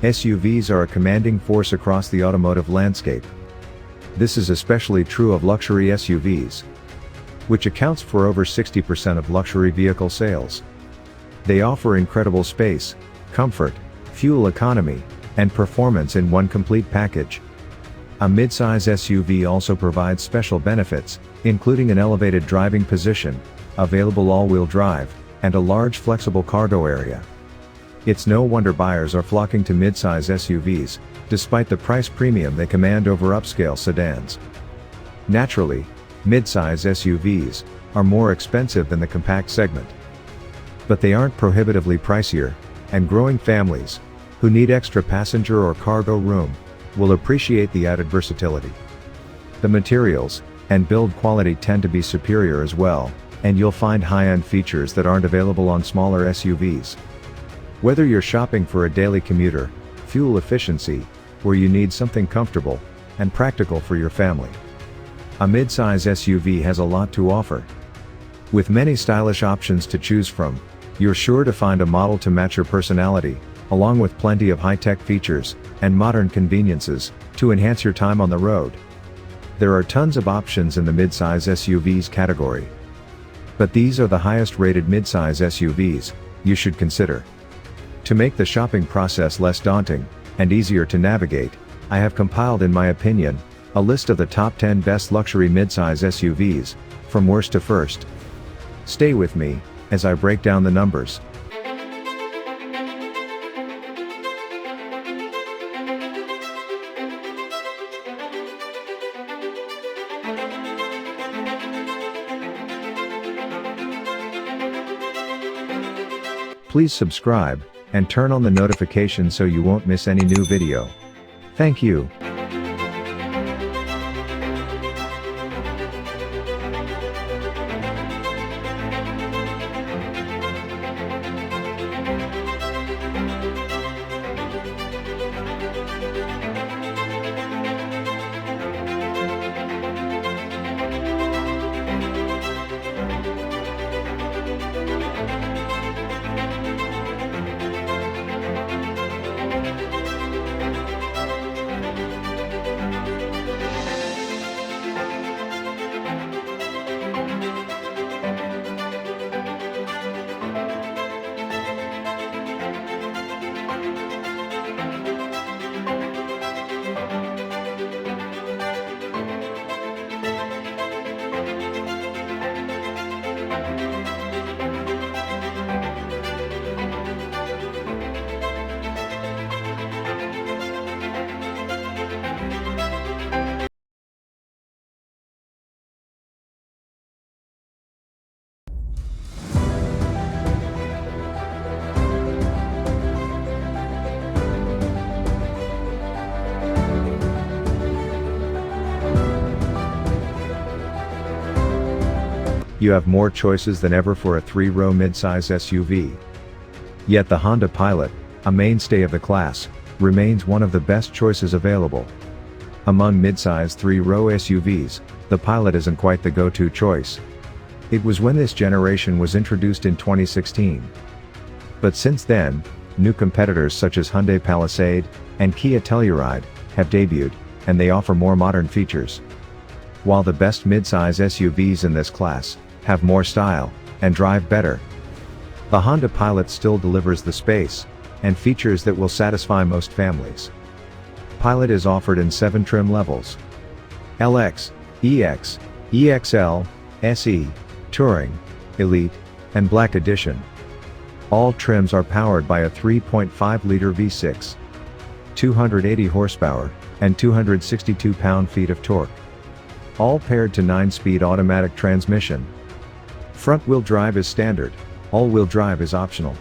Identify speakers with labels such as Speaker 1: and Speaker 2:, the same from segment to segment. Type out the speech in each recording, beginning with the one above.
Speaker 1: SUVs are a commanding force across the automotive landscape. This is especially true of luxury SUVs, which accounts for over 60% of luxury vehicle sales. They offer incredible space, comfort, fuel economy, and performance in one complete package. A midsize SUV also provides special benefits, including an elevated driving position, available all-wheel drive, and a large flexible cargo area. It's no wonder buyers are flocking to midsize SUVs, despite the price premium they command over upscale sedans. Naturally, midsize SUVs are more expensive than the compact segment. But they aren't prohibitively pricier, and growing families, who need extra passenger or cargo room, will appreciate the added versatility. The materials and build quality tend to be superior as well, and you'll find high-end features that aren't available on smaller SUVs. Whether you're shopping for a daily commuter, fuel efficiency, or you need something comfortable and practical for your family, a midsize SUV has a lot to offer. With many stylish options to choose from, you're sure to find a model to match your personality, along with plenty of high-tech features and modern conveniences to enhance your time on the road. There are tons of options in the midsize SUVs category, but these are the highest-rated midsize SUVs you should consider. To make the shopping process less daunting and easier to navigate, I have compiled, in my opinion, a list of the top 10 best luxury midsize SUVs, from worst to first. Stay with me as I break down the numbers. Please subscribe and turn on the notifications so you won't miss any new video. Thank you. You have more choices than ever for a 3-row midsize SUV. Yet the Honda Pilot, a mainstay of the class, remains one of the best choices available. Among midsize 3-row SUVs, the Pilot isn't quite the go-to choice. It was when this generation was introduced in 2016. But since then, new competitors such as Hyundai Palisade and Kia Telluride have debuted, and they offer more modern features. While the best midsize SUVs in this class have more style and drive better, the Honda Pilot still delivers the space and features that will satisfy most families. Pilot is offered in 7 trim levels: LX, EX, EXL, SE, Touring, Elite, and Black Edition. All trims are powered by a 3.5-liter V6, 280 horsepower, and 262 pound-feet of torque. All paired to 9-speed automatic transmission. Front-wheel drive is standard, all-wheel drive is optional.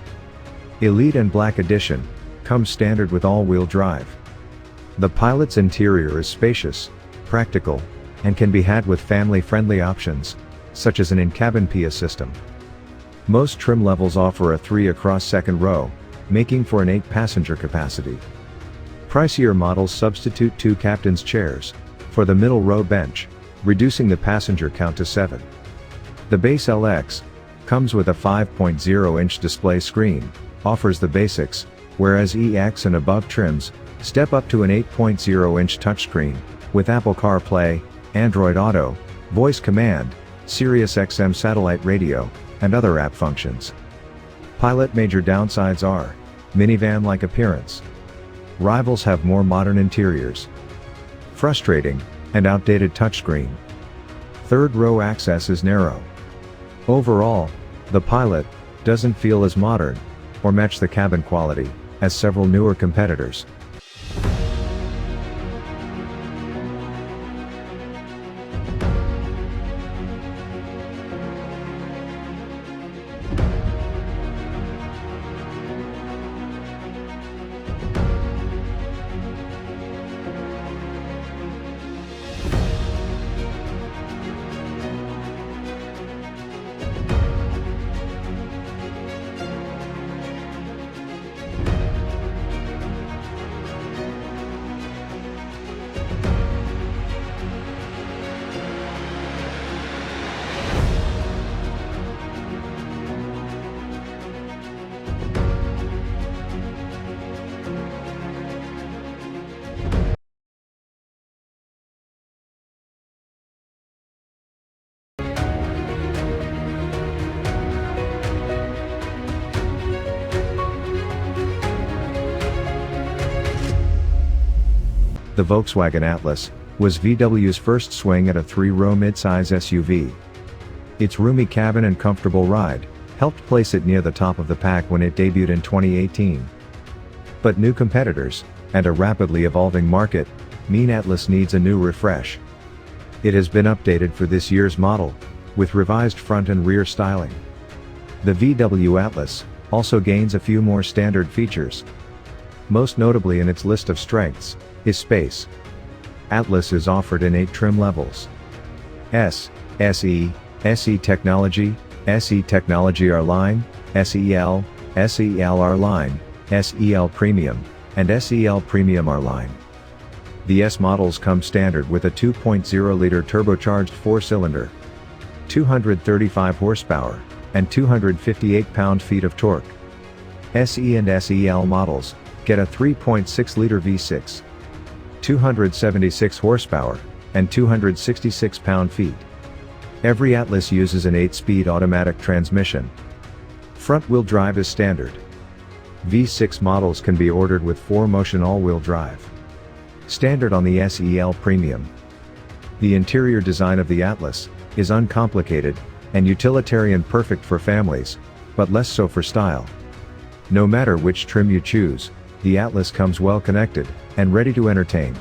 Speaker 1: Elite and Black Edition comes standard with all-wheel drive. The Pilot's interior is spacious, practical, and can be had with family-friendly options, such as an in-cabin PA system. Most trim levels offer a 3 across second row, making for an 8-passenger capacity. Pricier models substitute 2 captain's chairs for the middle row bench, reducing the passenger count to 7. The base LX comes with a 5.0-inch display screen, offers the basics, whereas EX and above trims step up to an 8.0-inch touchscreen, with Apple CarPlay, Android Auto, voice command, Sirius XM satellite radio, and other app functions. Pilot major downsides are: minivan-like appearance. Rivals have more modern interiors. Frustrating and outdated touchscreen. Third row access is narrow. Overall, the Pilot doesn't feel as modern or match the cabin quality as several newer competitors. The Volkswagen Atlas was VW's first swing at a 3-row midsize SUV. Its roomy cabin and comfortable ride helped place it near the top of the pack when it debuted in 2018. But new competitors, and a rapidly evolving market, mean Atlas needs a new refresh. It has been updated for this year's model, with revised front and rear styling. The VW Atlas also gains a few more standard features. Most notably in its list of strengths is space. Atlas is offered in 8 trim levels: S, SE, SE Technology, SE Technology R-Line, SEL, SEL R-Line, SEL Premium, and SEL Premium R-Line. The S models come standard with a 2.0-liter turbocharged 4-cylinder, 235 horsepower, and 258 pound-feet of torque. SE and SEL models get a 3.6-liter V6, 276 horsepower, and 266 pound-feet. Every Atlas uses an 8-speed automatic transmission. Front-wheel drive is standard. V6 models can be ordered with 4-motion all-wheel drive. Standard on the SEL Premium. The interior design of the Atlas is uncomplicated and utilitarian, perfect for families, but less so for style. No matter which trim you choose, the Atlas comes well connected and ready to entertain.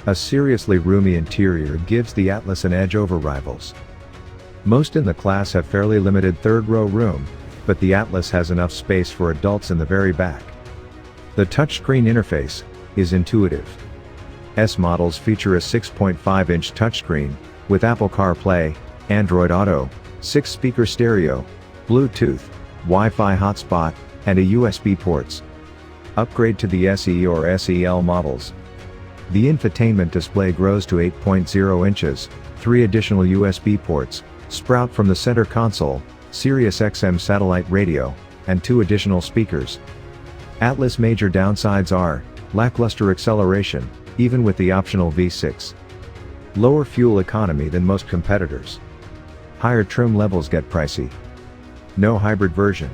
Speaker 1: A seriously roomy interior gives the Atlas an edge over rivals. Most in the class have fairly limited third-row room, but the Atlas has enough space for adults in the very back. The touchscreen interface is intuitive. S models feature a 6.5-inch touchscreen with Apple CarPlay, Android Auto, 6-speaker stereo, Bluetooth, Wi-Fi hotspot, and a USB ports. Upgrade to the SE or SEL models. The infotainment display grows to 8.0 inches, 3 additional USB ports sprout from the center console, Sirius XM satellite radio, and 2 additional speakers. Atlas major downsides are lackluster acceleration, even with the optional V6. Lower fuel economy than most competitors. Higher trim levels get pricey. No hybrid version.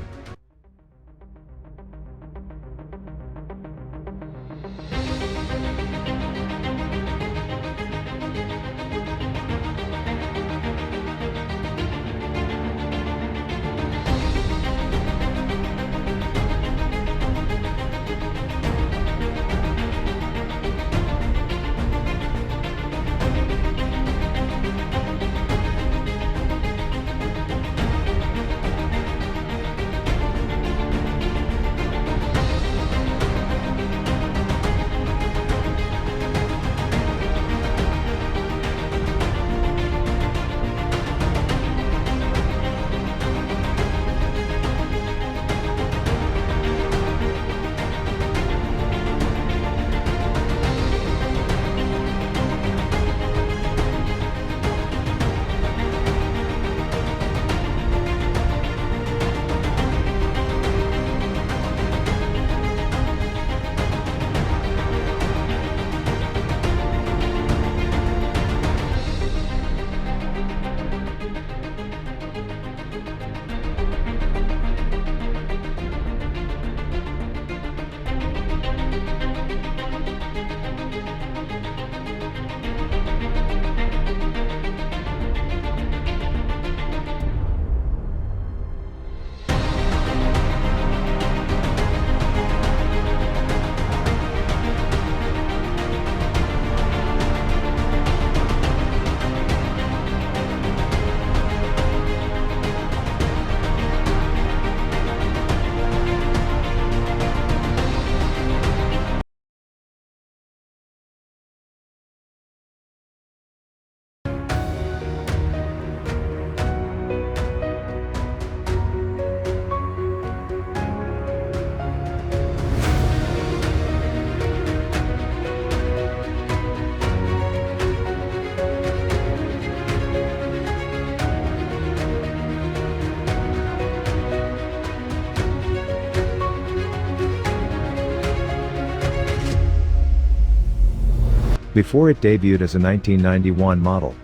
Speaker 1: before it debuted as a 1991 model.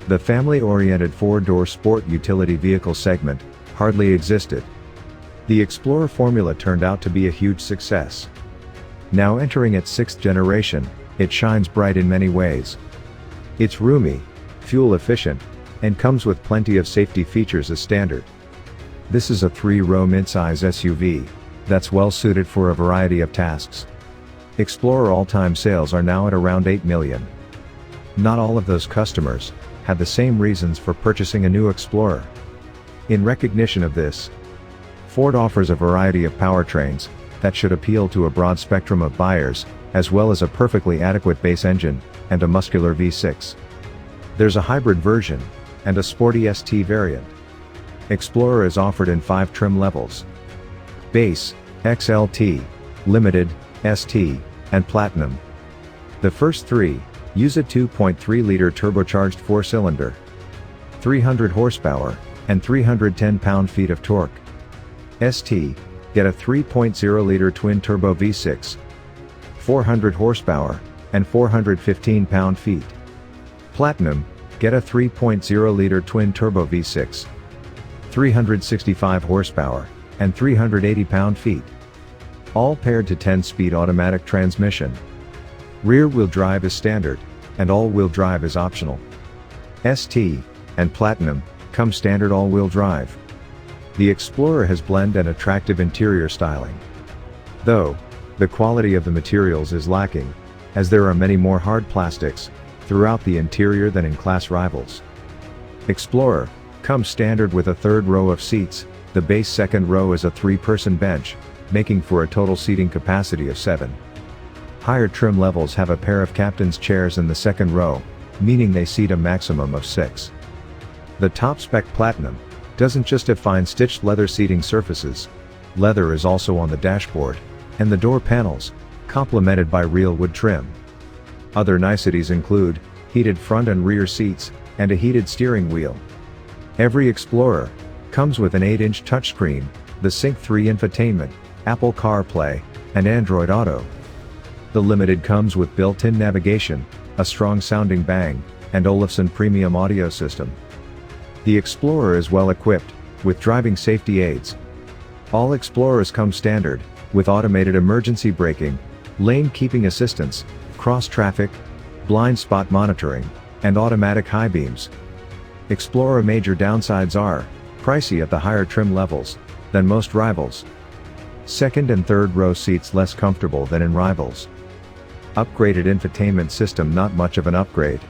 Speaker 1: The family-oriented four-door sport utility vehicle segment hardly existed. The Explorer formula turned out to be a huge success. Now entering its sixth generation, it shines bright in many ways. It's roomy, fuel-efficient, and comes with plenty of safety features as standard. This is a three-row midsize SUV that's well suited for a variety of tasks. Explorer all-time sales are now at around 8 million. Not all of those customers had the same reasons for purchasing a new Explorer. In recognition of this, Ford offers a variety of powertrains that should appeal to a broad spectrum of buyers, as well as a perfectly adequate base engine and a muscular V6. There's a hybrid version and a sporty ST variant. Explorer is offered in 5 trim levels: Base, XLT, Limited, ST, and Platinum. The first 3 use a 2.3-liter turbocharged 4-cylinder, 300 horsepower, and 310 pound-feet of torque. ST get a 3.0-liter twin-turbo V6, 400 horsepower, and 415 pound-feet. Platinum get a 3.0-liter twin-turbo V6, 365 horsepower, and 380 pound-feet. All paired to 10-speed automatic transmission. Rear-wheel drive is standard, and all-wheel drive is optional. ST and Platinum come standard all-wheel drive. The Explorer has blend and attractive interior styling. Though, the quality of the materials is lacking, as there are many more hard plastics throughout the interior than in class rivals. Explorer comes standard with a third row of seats. The base second row is a 3-person bench, making for a total seating capacity of 7. Higher trim levels have a pair of captain's chairs in the second row, meaning they seat a maximum of 6. The top-spec Platinum doesn't just have fine stitched leather seating surfaces. Leather is also on the dashboard and the door panels, complemented by real wood trim. Other niceties include heated front and rear seats and a heated steering wheel. Every Explorer comes with an 8-inch touchscreen, the Sync 3 infotainment, Apple CarPlay, and Android Auto. The Limited comes with built-in navigation, a strong-sounding Bang & Olufsen premium audio system. The Explorer is well equipped with driving safety aids. All Explorers come standard with automated emergency braking, lane keeping assistance, cross-traffic, blind spot monitoring, and automatic high beams. Explorer major downsides are pricey at the higher trim levels than most rivals. Second and third row seats less comfortable than in rivals. Upgraded infotainment system not much of an upgrade.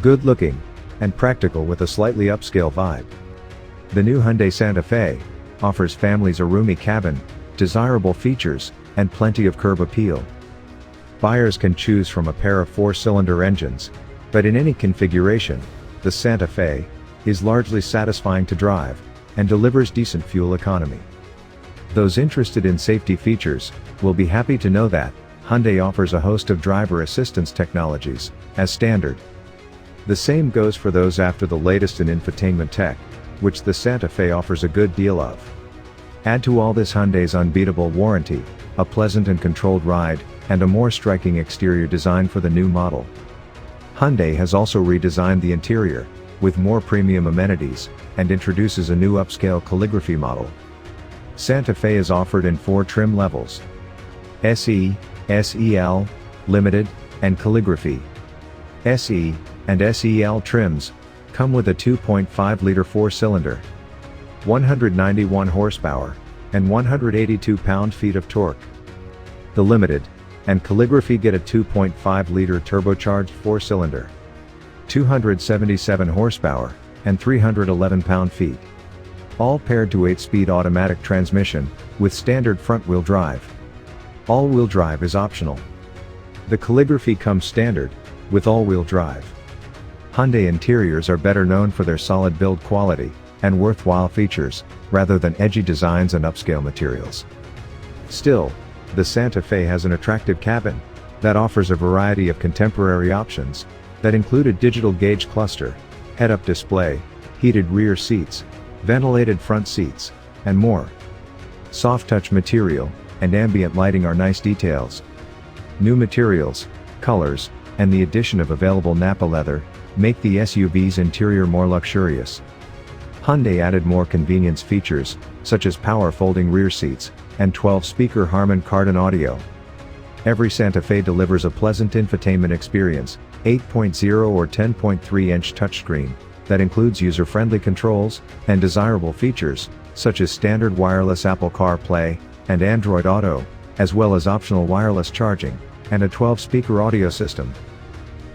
Speaker 1: Good looking and practical with a slightly upscale vibe. The new Hyundai Santa Fe offers families a roomy cabin desirable features, and plenty of curb appeal. Buyers can choose from a pair of 4-cylinder engines, but in any configuration, the Santa Fe is largely satisfying to drive and delivers decent fuel economy. Those interested in safety features will be happy to know that Hyundai offers a host of driver assistance technologies as standard. The same goes for those after the latest in infotainment tech, which the Santa Fe offers a good deal of. Add to all this Hyundai's unbeatable warranty, a pleasant and controlled ride, and a more striking exterior design for the new model. Hyundai has also redesigned the interior, with more premium amenities, and introduces a new upscale calligraphy model. Santa Fe is offered in 4 trim levels: SE, SEL, Limited, and Calligraphy. SE and SEL trims come with a 2.5-liter 4-cylinder, 191 horsepower, and 182 pound-feet of torque. The Limited and Calligraphy get a 2.5-liter turbocharged 4-cylinder, 277 horsepower, and 311 pound-feet. All paired to 8-speed automatic transmission, with standard front-wheel drive. All-wheel drive is optional. The Calligraphy comes standard, with all-wheel drive. Hyundai interiors are better known for their solid build quality and worthwhile features, rather than edgy designs and upscale materials. Still, the Santa Fe has an attractive cabin that offers a variety of contemporary options that include a digital gauge cluster, head-up display, heated rear seats, ventilated front seats, and more. Soft touch material and ambient lighting are nice details. New materials, colors, and the addition of available Nappa leather make the SUV's interior more luxurious. Hyundai added more convenience features, such as power folding rear seats, and 12-speaker Harman Kardon audio. Every Santa Fe delivers a pleasant infotainment experience, 8.0 or 10.3-inch touchscreen, that includes user-friendly controls, and desirable features, such as standard wireless Apple CarPlay, and Android Auto, as well as optional wireless charging, and a 12-speaker audio system.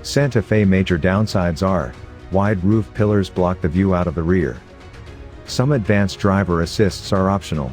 Speaker 1: Santa Fe major downsides are: wide roof pillars block the view out of the rear. Some advanced driver assists are optional.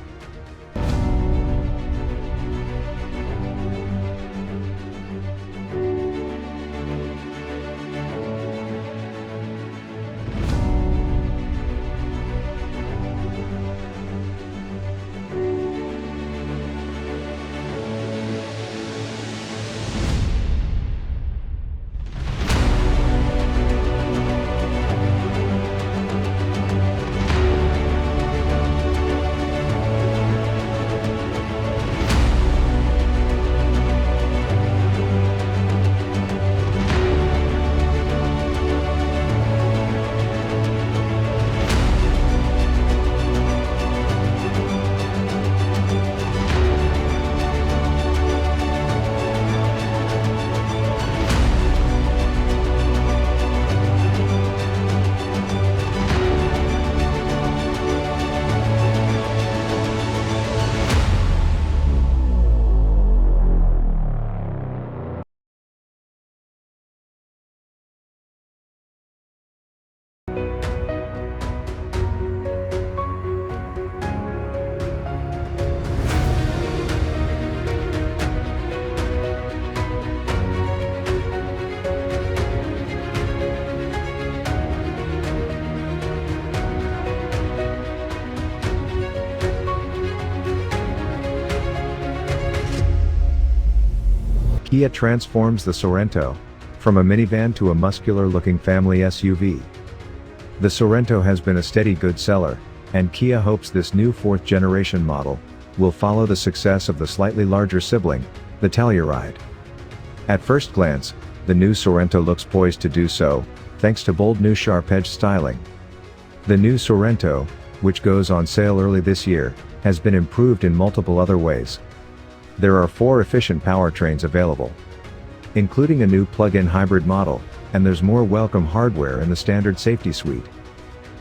Speaker 1: Kia transforms the Sorento from a minivan to a muscular-looking family SUV. The Sorento has been a steady good seller, and Kia hopes this new 4th-generation model will follow the success of the slightly larger sibling, the Telluride. At first glance, the new Sorento looks poised to do so, thanks to bold new sharp-edge styling. The new Sorento, which goes on sale early this year, has been improved in multiple other ways. There are 4 efficient powertrains available, including a new plug-in hybrid model, and there's more welcome hardware in the standard safety suite.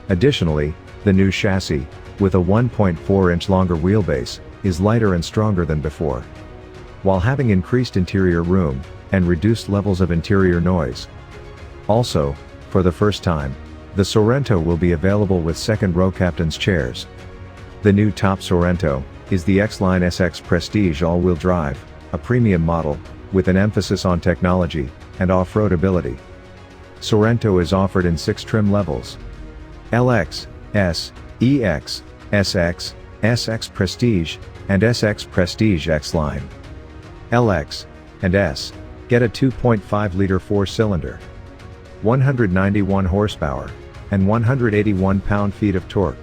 Speaker 1: Additionally, the new chassis, with a 1.4-inch longer wheelbase, is lighter and stronger than before, while having increased interior room and reduced levels of interior noise. Also, for the first time, the Sorento will be available with second-row captain's chairs. The new top Sorento is the X-Line SX Prestige all-wheel drive, a premium model, with an emphasis on technology and off-road ability. Sorento is offered in 6 trim levels: LX, S, EX, SX, SX Prestige, and SX Prestige X-Line. LX and S get a 2.5-liter 4-cylinder, 191 horsepower, and 181 pound-feet of torque.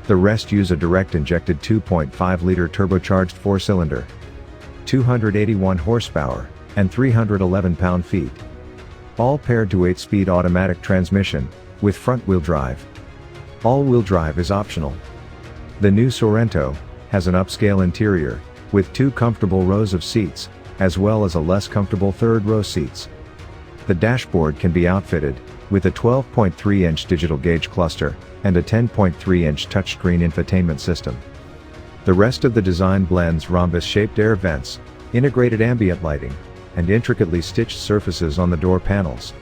Speaker 1: The rest use a direct-injected 2.5-liter turbocharged 4-cylinder, 281 horsepower, and 311 pound-feet. All paired to 8-speed automatic transmission, with front-wheel drive. All-wheel drive is optional. The new Sorento has an upscale interior, with 2 comfortable rows of seats, as well as a less comfortable third-row seats. The dashboard can be outfitted with a 12.3-inch digital gauge cluster and a 10.3-inch touchscreen infotainment system. The rest of the design blends rhombus-shaped air vents, integrated ambient lighting, and intricately stitched surfaces on the door panels.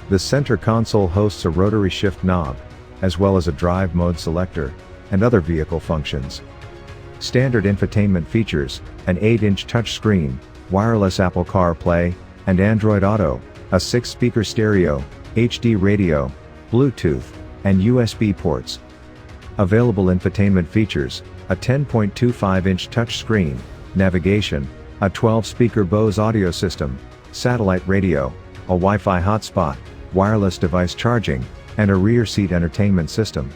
Speaker 1: The center console hosts a rotary shift knob, as well as a drive mode selector, and other vehicle functions. Standard infotainment features an 8-inch touchscreen, wireless Apple CarPlay, and Android Auto, a 6-speaker stereo, HD radio, Bluetooth, and USB ports. Available infotainment features a 10.25-inch touchscreen, navigation, a 12-speaker Bose audio system, satellite radio, a Wi-Fi hotspot, wireless device charging, and a rear seat entertainment system.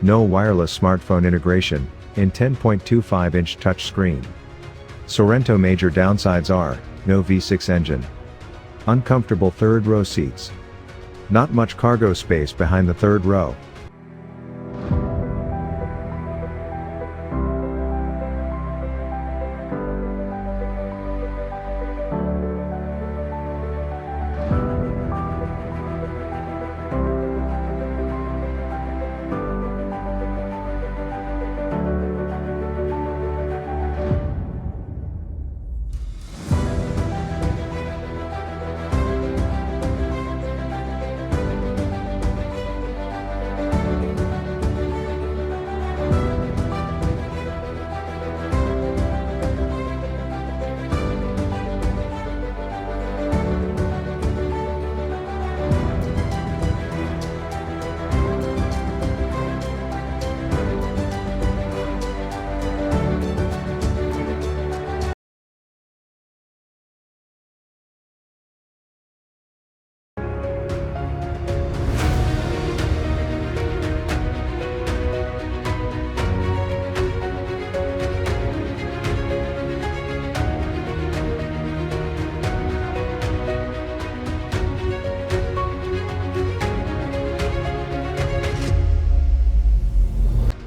Speaker 1: No wireless smartphone integration in 10.25-inch touchscreen. Sorento major downsides are no V6 engine, uncomfortable third-row seats, not much cargo space behind the third row.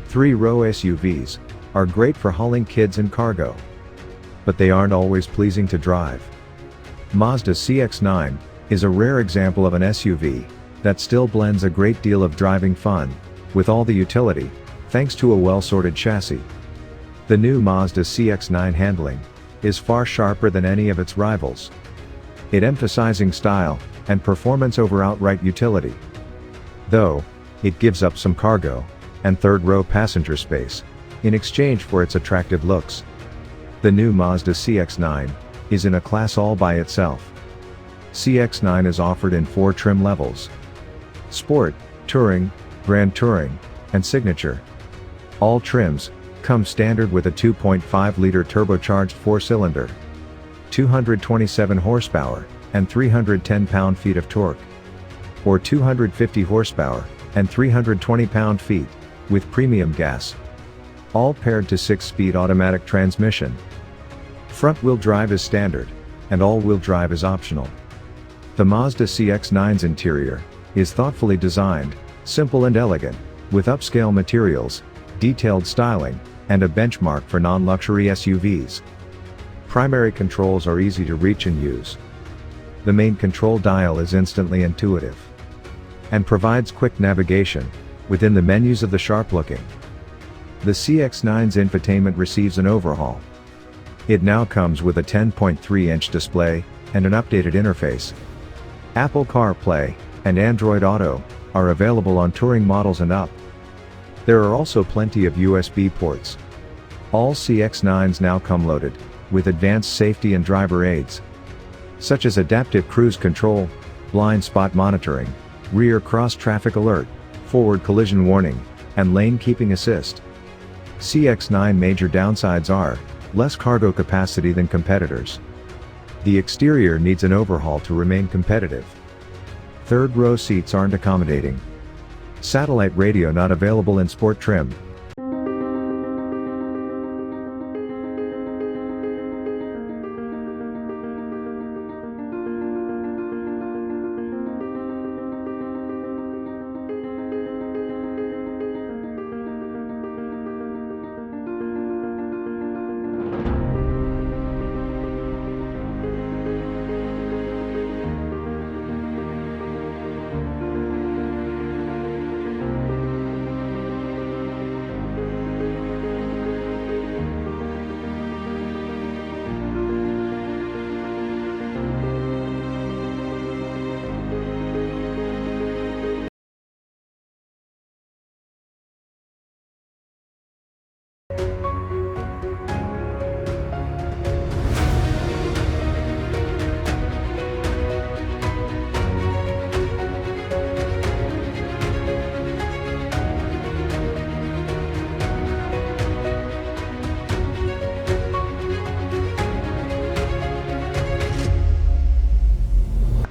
Speaker 1: Three-row SUVs are great for hauling kids and cargo, but they aren't always pleasing to drive. Mazda Cx-9 is a rare example of an SUV that still blends a great deal of driving fun with all the utility, thanks to a well-sorted chassis. The new Mazda Cx-9 handling is far sharper than any of its rivals, it emphasizing style and performance over outright utility. Though it gives up some cargo and third-row passenger space in exchange for its attractive looks. The new Mazda Cx-9 is in a class all by itself. Cx-9 is offered in 4 trim levels: Sport, Touring, Grand Touring, and Signature. All trims come standard with a 2.5-liter turbocharged 4-cylinder, 227 horsepower, and 310 pound-feet of torque, or 250 horsepower and 320 pound-feet, with premium gas. All paired to 6-speed automatic transmission. Front-wheel drive is standard, and all-wheel drive is optional. The Mazda Cx-9's interior is thoughtfully designed, simple and elegant, with upscale materials, detailed styling, and a benchmark for non-luxury SUVs. Primary controls are easy to reach and use. The main control dial is instantly intuitive and provides quick navigation within the menus of the sharp-looking. The Cx-9's infotainment receives an overhaul. It now comes with a 10.3-inch display and an updated interface. Apple CarPlay and Android Auto are available on touring models and up. There are also plenty of USB ports. All CX-9s now come loaded with advanced safety and driver aids, such as adaptive cruise control, blind spot monitoring, rear cross-traffic alert, forward collision warning, and lane keeping assist. CX-9 major downsides are less cargo capacity than competitors. The exterior needs an overhaul to remain competitive. Third row seats aren't accommodating. Satellite radio not available in sport trim.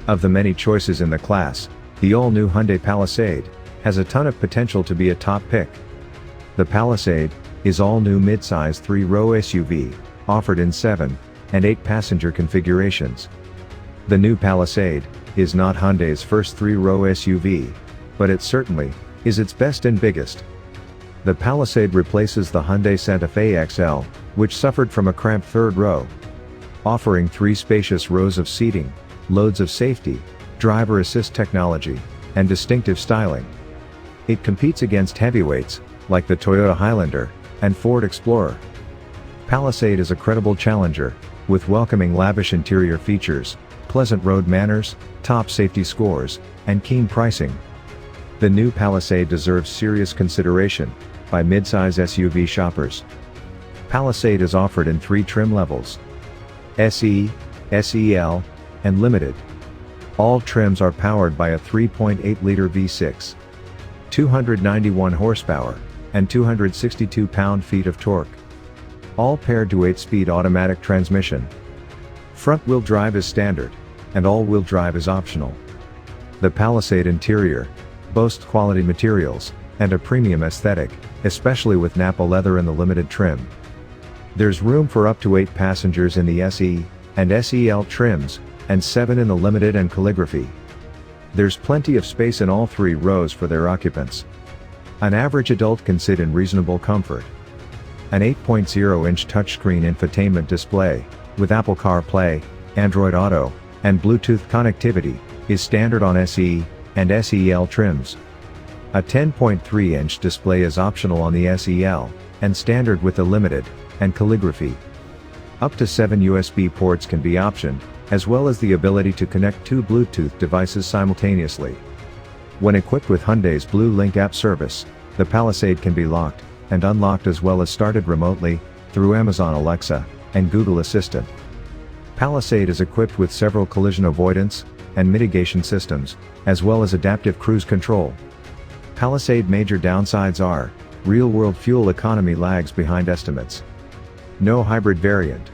Speaker 1: Of the many choices in the class, the all-new Hyundai Palisade has a ton of potential to be a top pick. The Palisade is all-new midsize 3-row SUV, offered in 7 and 8 passenger configurations. The new Palisade is not Hyundai's first 3-row SUV, but it certainly is its best and biggest. The Palisade replaces the Hyundai Santa Fe XL, which suffered from a cramped third row. Offering 3 spacious rows of seating, loads of safety, driver assist technology, and distinctive styling. It competes against heavyweights, like the Toyota Highlander and Ford Explorer. Palisade is a credible challenger, with welcoming lavish interior features, pleasant road manners, top safety scores, and keen pricing. The new Palisade deserves serious consideration by midsize SUV shoppers. Palisade is offered in 3 trim levels: SE, SEL, and Limited. All trims are powered by a 3.8-liter V6, 291 horsepower, and 262 pound-feet of torque. All paired to 8-speed automatic transmission. Front-wheel drive is standard, and all-wheel drive is optional. The Palisade interior boasts quality materials and a premium aesthetic, especially with Nappa leather in the Limited trim. There's room for up to 8 passengers in the SE and SEL trims, and 7 in the Limited and Calligraphy. There's plenty of space in all 3 rows for their occupants. An average adult can sit in reasonable comfort. An 8.0-inch touchscreen infotainment display, with Apple CarPlay, Android Auto, and Bluetooth connectivity, is standard on SE and SEL trims. A 10.3-inch display is optional on the SEL, and standard with the Limited and Calligraphy. Up to 7 USB ports can be optioned, as well as the ability to connect 2 Bluetooth devices simultaneously. When equipped with Hyundai's Blue Link app service, the Palisade can be locked and unlocked as well as started remotely through Amazon Alexa and Google Assistant. Palisade is equipped with several collision avoidance and mitigation systems, as well as adaptive cruise control. Palisade major downsides are real-world fuel economy lags behind estimates. No hybrid variant.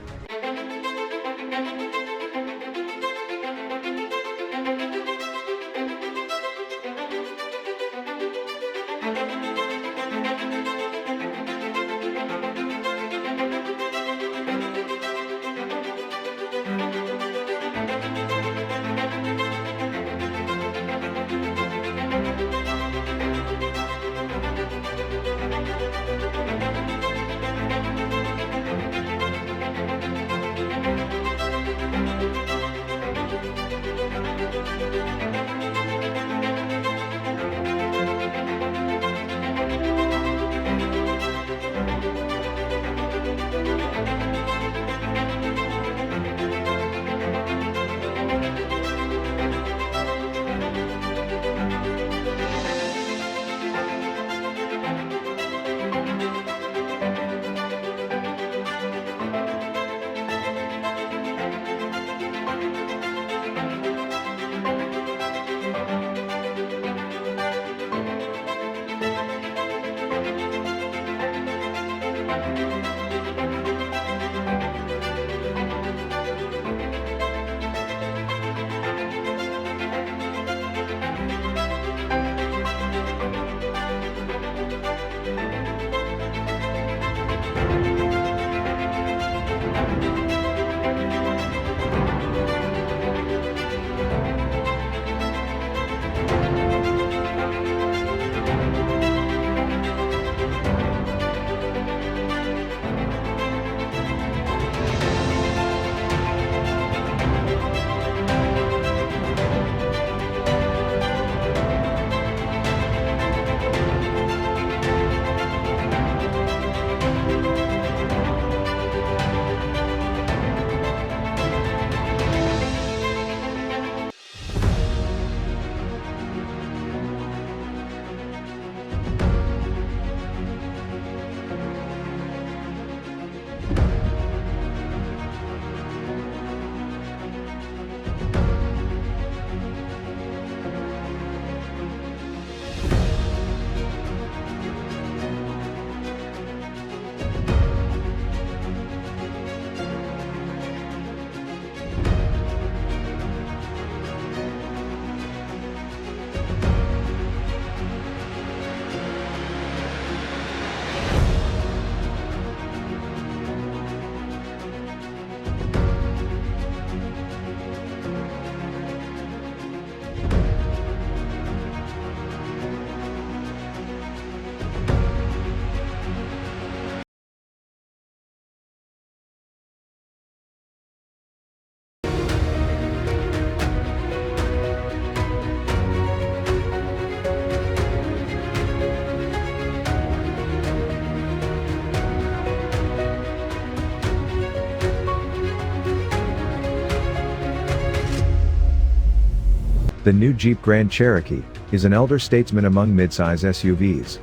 Speaker 1: The new Jeep Grand Cherokee is an elder statesman among midsize SUVs.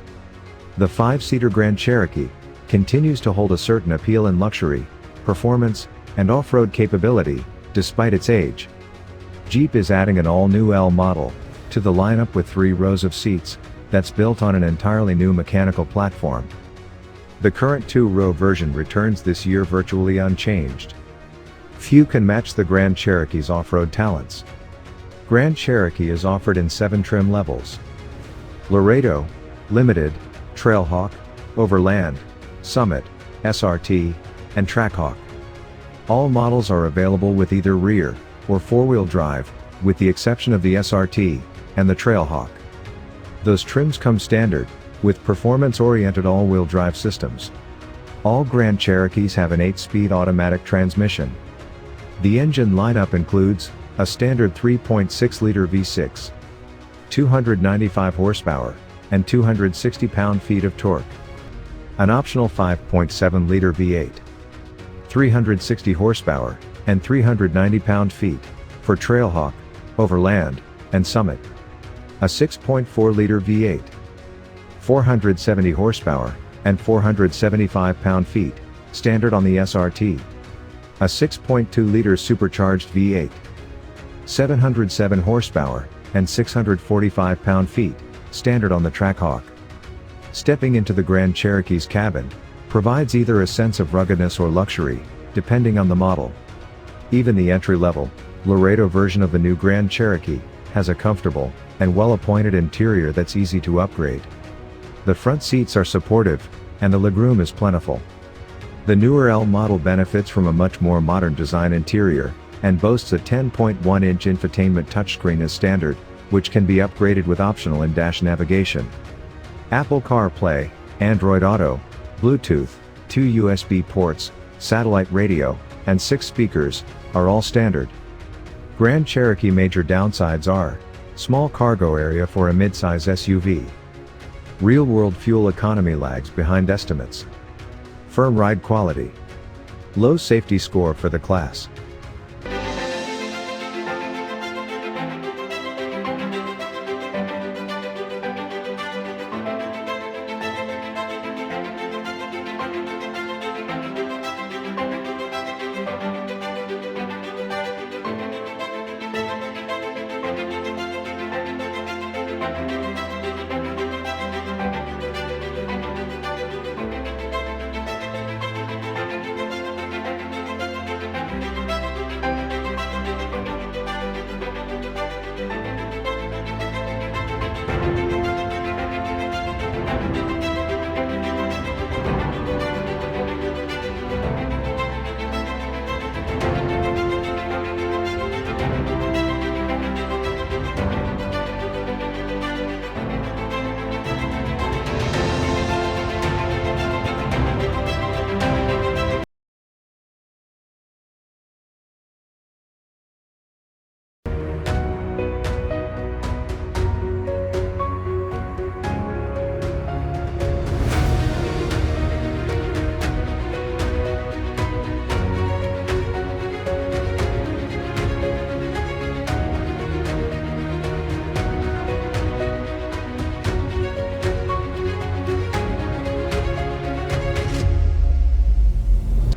Speaker 1: The 5-seater Grand Cherokee continues to hold a certain appeal in luxury, performance, and off-road capability, despite its age. Jeep is adding an all-new L model to the lineup with 3 rows of seats that's built on an entirely new mechanical platform. The current 2-row version returns this year virtually unchanged. Few can match the Grand Cherokee's off-road talents. Grand Cherokee is offered in 7 trim levels: Laredo, Limited, Trailhawk, Overland, Summit, SRT, and Trackhawk. All models are available with either rear or 4-wheel drive, with the exception of the SRT and the Trailhawk. Those trims come standard with performance-oriented all-wheel drive systems. All Grand Cherokees have an 8-speed automatic transmission. The engine lineup includes a standard 3.6-liter V6, 295 horsepower, and 260 pound-feet of torque. An optional 5.7-liter V8, 360 horsepower, and 390 pound-feet, for Trailhawk, Overland, and Summit. A 6.4-liter V8, 470 horsepower, and 475 pound-feet, standard on the SRT. A 6.2-liter supercharged V8, 707 horsepower, and 645 pound-feet, standard on the Trackhawk. Stepping into the Grand Cherokee's cabin provides either a sense of ruggedness or luxury, depending on the model. Even the entry-level, Laredo version of the new Grand Cherokee has a comfortable and well-appointed interior that's easy to upgrade. The front seats are supportive, and the legroom is plentiful. The newer L model benefits from a much more modern design interior, and boasts a 10.1-inch infotainment touchscreen as standard, which can be upgraded with optional in-dash navigation. Apple CarPlay, Android Auto, Bluetooth, 2 USB ports, satellite radio, and 6 speakers, are all standard. Grand Cherokee major downsides are: small cargo area for a midsize SUV. Real-world fuel economy lags behind estimates. Firm ride quality. Low safety score for the class.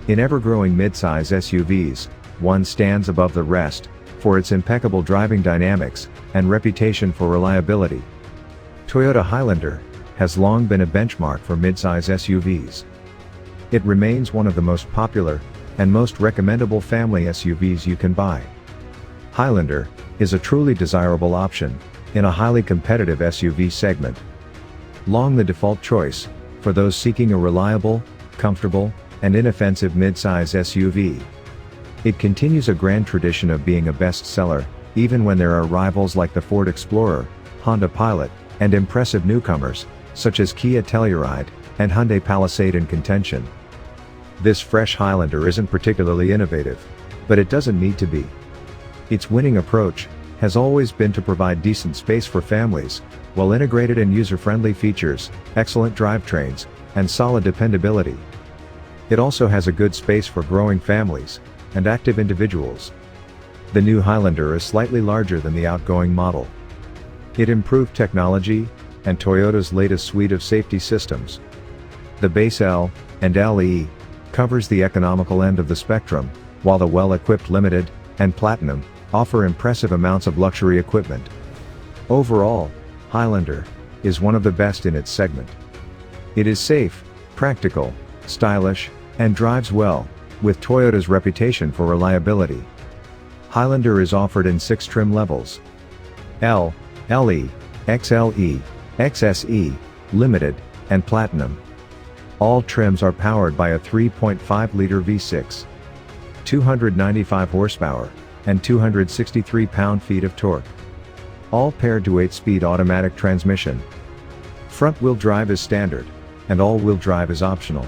Speaker 1: In ever-growing midsize SUVs, one stands above the rest for its impeccable driving dynamics and reputation for reliability. Toyota Highlander has long been a benchmark for midsize SUVs. It remains one of the most popular and most recommendable family SUVs you can buy. Highlander is a truly desirable option in a highly competitive SUV segment. Long the default choice for those seeking a reliable, comfortable, and inoffensive midsize SUV. It continues a grand tradition of being a bestseller, even when there are rivals like the Ford Explorer, Honda Pilot, and impressive newcomers, such as Kia Telluride, and Hyundai Palisade in contention. This fresh Highlander isn't particularly innovative, but it doesn't need to be. Its winning approach has always been to provide decent space for families, well-integrated and user-friendly features, excellent drivetrains, and solid dependability. It also has a good space for growing families and active individuals. The new Highlander is slightly larger than the outgoing model. It improved technology, and Toyota's latest suite of safety systems. The base L and LE covers the economical end of the spectrum, while the well-equipped Limited and Platinum offer impressive amounts of luxury equipment. Overall, Highlander is one of the best in its segment. It is safe, practical, stylish, and drives well, with Toyota's reputation for reliability. Highlander is offered in 6 trim levels: L, LE, XLE, XSE, Limited, and Platinum. All trims are powered by a 3.5-liter V6, 295 horsepower, and 263 pound-feet of torque. All paired to 8-speed automatic transmission. Front-wheel drive is standard, and all-wheel drive is optional.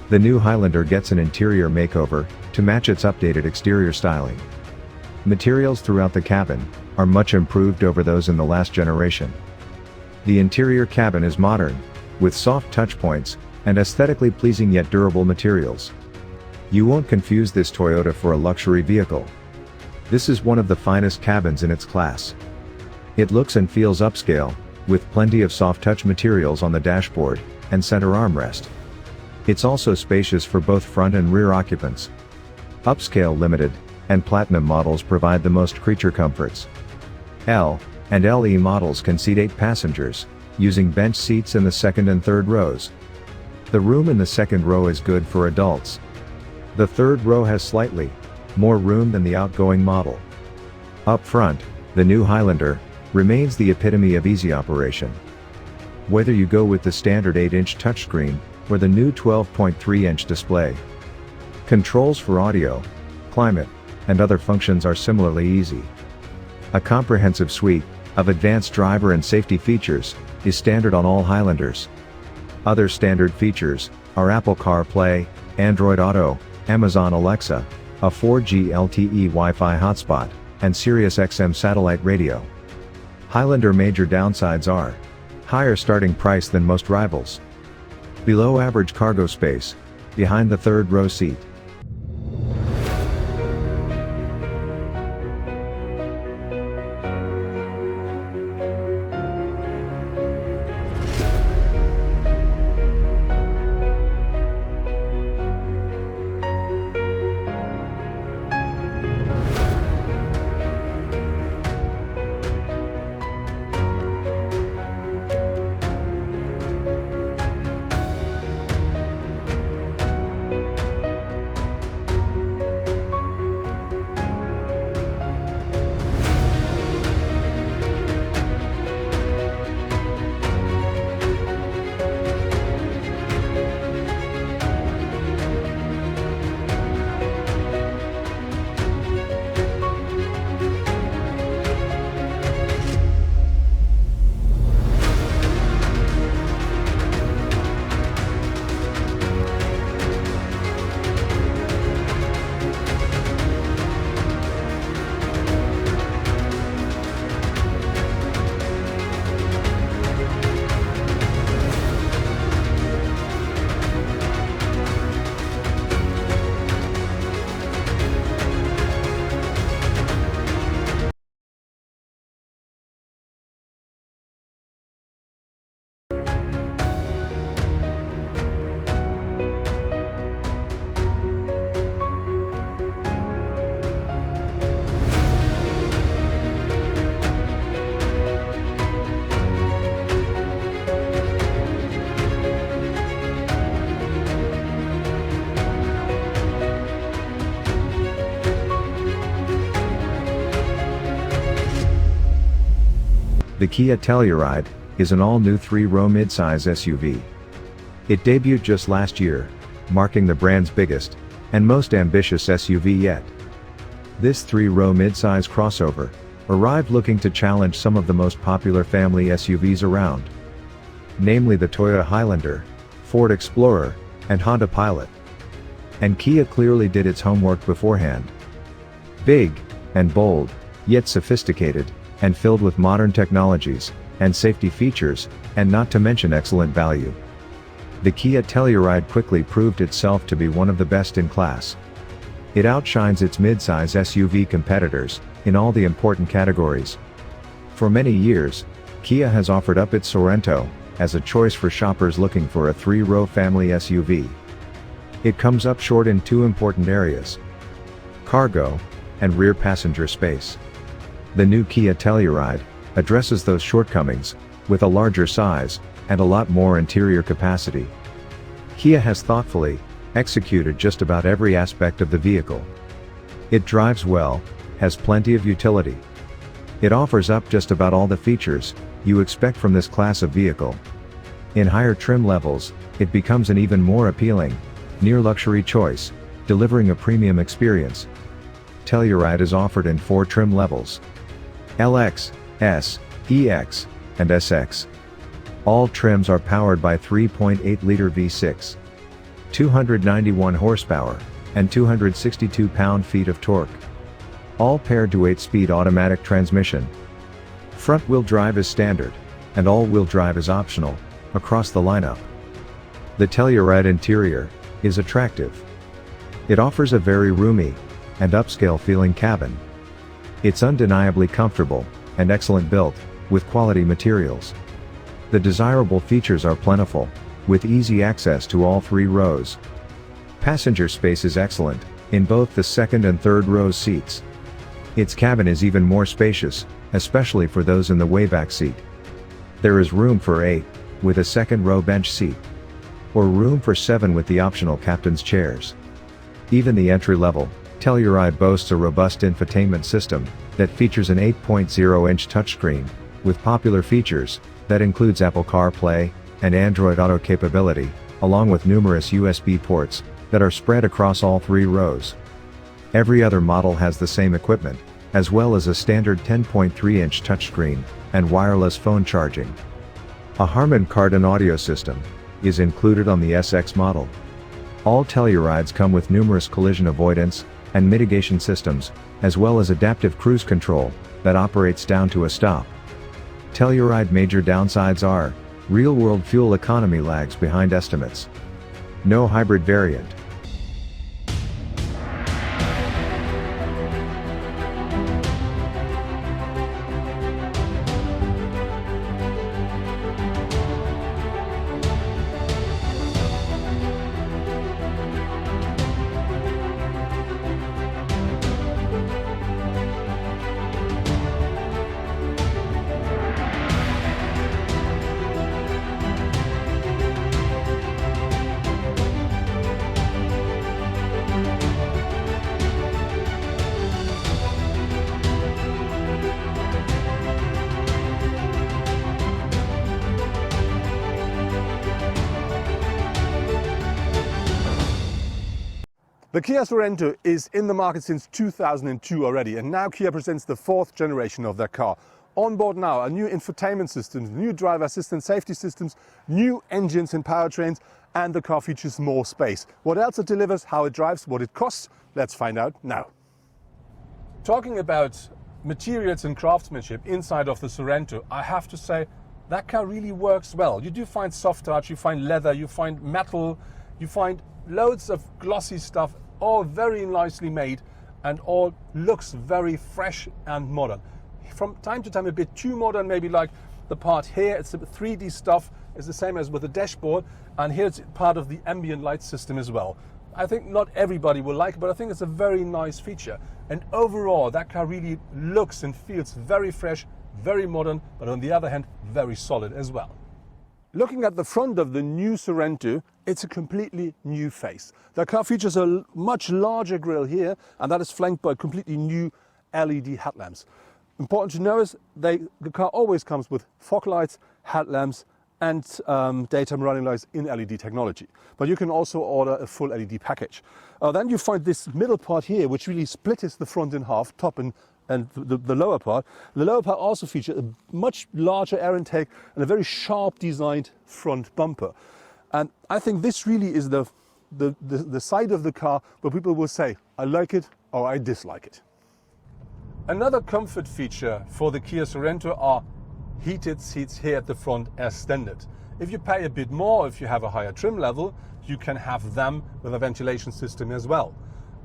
Speaker 1: The new Highlander gets an interior makeover to match its updated exterior styling. Materials throughout the cabin are much improved over those in the last generation. The interior cabin is modern, with soft touchpoints and aesthetically pleasing yet durable materials. You won't confuse this Toyota for a luxury vehicle. This is one of the finest cabins in its class. It looks and feels upscale, with plenty of soft touch materials on the dashboard and center armrest. It's also spacious for both front and rear occupants. Upscale Limited and Platinum models provide the most creature comforts. L and LE models can seat 8 passengers, using bench seats in the second and third rows. The room in the second row is good for adults. The third row has slightly more room than the outgoing model. Up front, the new Highlander remains the epitome of easy operation. Whether you go with the standard 8-inch touchscreen or the new 12.3-inch display, controls for audio, climate, and other functions are similarly easy. A comprehensive suite of advanced driver and safety features is standard on all Highlanders. Other standard features are Apple CarPlay, Android Auto, Amazon Alexa, a 4G LTE Wi-Fi hotspot, and Sirius XM satellite radio. Highlander major downsides are higher starting price than most rivals, below average cargo space behind the third row seat. The Kia Telluride is an all-new 3-row midsize SUV. It debuted just last year, marking the brand's biggest and most ambitious SUV yet. This 3-row midsize crossover arrived looking to challenge some of the most popular family SUVs around, namely the Toyota Highlander, Ford Explorer, and Honda Pilot. And Kia clearly did its homework beforehand. Big and bold, yet sophisticated, and filled with modern technologies and safety features, and not to mention excellent value. The Kia Telluride quickly proved itself to be one of the best in class. It outshines its midsize SUV competitors in all the important categories. For many years, Kia has offered up its Sorento as a choice for shoppers looking for a 3-row family SUV. It comes up short in two important areas: cargo and rear passenger space. The new Kia Telluride addresses those shortcomings with a larger size and a lot more interior capacity. Kia has thoughtfully executed just about every aspect of the vehicle. It drives well, has plenty of utility. It offers up just about all the features you expect from this class of vehicle. In higher trim levels, it becomes an even more appealing, near-luxury choice, delivering a premium experience. Telluride is offered in 4 trim levels: LX, S, EX, and SX. All trims are powered by 3.8-liter V6. 291 horsepower, and 262 pound-feet of torque. All paired to 8-speed automatic transmission. Front-wheel drive is standard, and all-wheel drive is optional, across the lineup. The Telluride interior is attractive. It offers a very roomy and upscale-feeling cabin. It's undeniably comfortable and excellent built, with quality materials. The desirable features are plentiful, with easy access to all 3 rows. Passenger space is excellent, in both the second and third row seats. Its cabin is even more spacious, especially for those in the wayback seat. There is room for 8, with a second row bench seat. Or room for 7 with the optional captain's chairs. Even the entry-level Telluride boasts a robust infotainment system that features an 8.0-inch touchscreen, with popular features that includes Apple CarPlay and Android Auto capability, along with numerous USB ports that are spread across all 3 rows. Every other model has the same equipment, as well as a standard 10.3-inch touchscreen and wireless phone charging. A Harman Kardon audio system is included on the SX model. All Tellurides come with numerous collision avoidance and mitigation systems, as well as adaptive cruise control that operates down to a stop. Telluride major downsides are: real-world fuel economy lags behind estimates. No hybrid variant.
Speaker 2: The Kia Sorento is in the market since 2002 already, and now Kia presents the 4th generation of their car. On board now are new infotainment systems, new driver assistance safety systems, new engines and powertrains, and the car features more space. What else it delivers, how it drives, what it costs, let's find out now. Talking about materials and craftsmanship inside of the Sorento, I have to say that car really works well. You do find soft touch, you find leather, you find metal, you find loads of glossy stuff, all very nicely made and all looks very fresh and modern. From time to time a bit too modern, maybe like the part here, it's the 3D stuff, is the same as with the dashboard, and here it's part of the ambient light system as well. I think not everybody will like it, but I think it's a very nice feature. And overall, that car really looks and feels very fresh, very modern, but on the other hand, very solid as well. Looking at the front of the new Sorento, it's a completely new face. The car features a much larger grille here, and that is flanked by completely new LED headlamps. Important to know is the car always comes with fog lights, headlamps, and daytime running lights in LED technology. But you can also order a full LED package. Then you find this middle part here, which really splits the front in half, top and the lower part. The lower part also features a much larger air intake and a very sharp designed front bumper. And I think this really is the side of the car where people will say, I like it or I dislike it. Another comfort feature for the Kia Sorento are heated seats here at the front as standard. If you pay a bit more, if you have a higher trim level, you can have them with a ventilation system as well.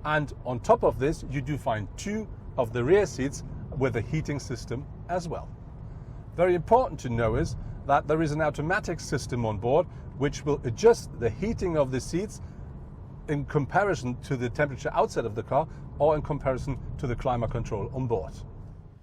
Speaker 2: And on top of this, you do find 2 of the rear seats with a heating system as well. Very important to know is that there is an automatic system on board which will adjust the heating of the seats in comparison to the temperature outside of the car or in comparison to the climate control on board.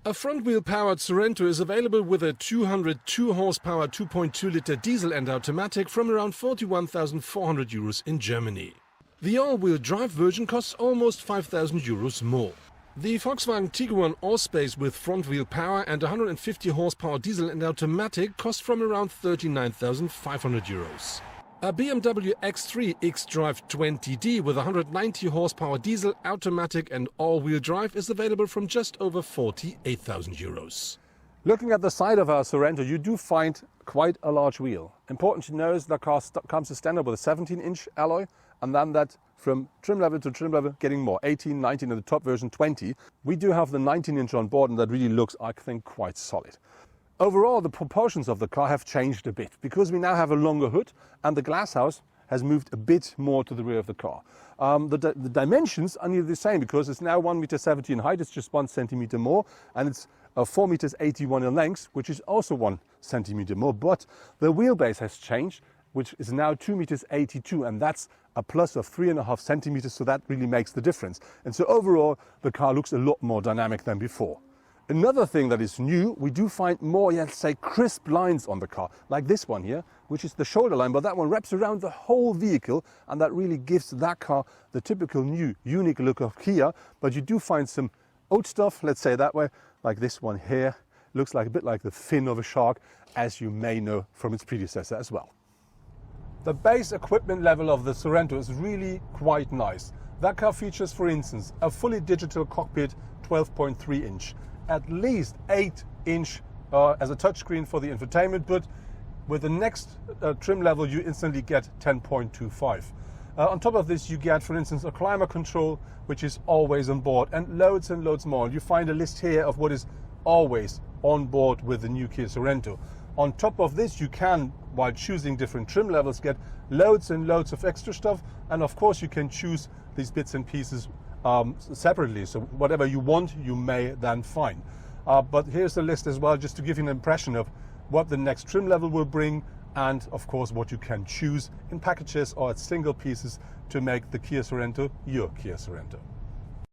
Speaker 3: A front-wheel powered Sorento is available with a 202 horsepower 2.2-litre diesel and automatic from around 41,400 euros in Germany. The all-wheel drive version costs almost 5,000 euros more. The Volkswagen Tiguan Allspace with front-wheel power and 150 horsepower diesel and automatic costs from around 39,500 euros. A Bmw X3 xDrive 20D with 190 horsepower diesel, automatic and all-wheel drive is available from just over 48,000 euros.
Speaker 2: Looking at the side of our Sorento, you do find quite a large wheel. Important to know is the car comes as standard with a 17-inch alloy, and then that from trim level to trim level getting more, 18, 19 in the top version, 20. We do have the 19-inch on board, and that really looks, I think, quite solid. Overall, the proportions of the car have changed a bit because we now have a longer hood and the glasshouse has moved a bit more to the rear of the car. The dimensions are nearly the same because it's now 1.70 meters in height, it's just 1 centimeter more, and it's 4.81 meters in length, which is also 1 centimeter more, but the wheelbase has changed, which is now 2.82 meters, and that's a plus of 3.5 centimeters, so that really makes the difference. And so overall, the car looks a lot more dynamic than before. Another thing that is new, we do find more, let's say, crisp lines on the car, like this one here, which is the shoulder line, but that one wraps around the whole vehicle, and that really gives that car the typical new, unique look of Kia. But you do find some old stuff, let's say that way, like this one here, looks like a bit like the fin of a shark, as you may know from its predecessor as well. The base equipment level of the Sorento is really quite nice. That car features, for instance, a fully digital cockpit, 12.3 inch. At least 8-inch as a touchscreen for the infotainment, but with the next trim level you instantly get 10.25. On top of this you get, for instance, a climate control which is always on board, and loads more. You find a list here of what is always on board with the new Kia Sorento. On top of this you can, while choosing different trim levels, get loads and loads of extra stuff, and of course you can choose these bits and pieces separately, so whatever you want you may then find. But here's the list as well, just to give you an impression of what the next trim level will bring, and of course what you can choose in packages or at single pieces to make the Kia Sorento your Kia Sorento.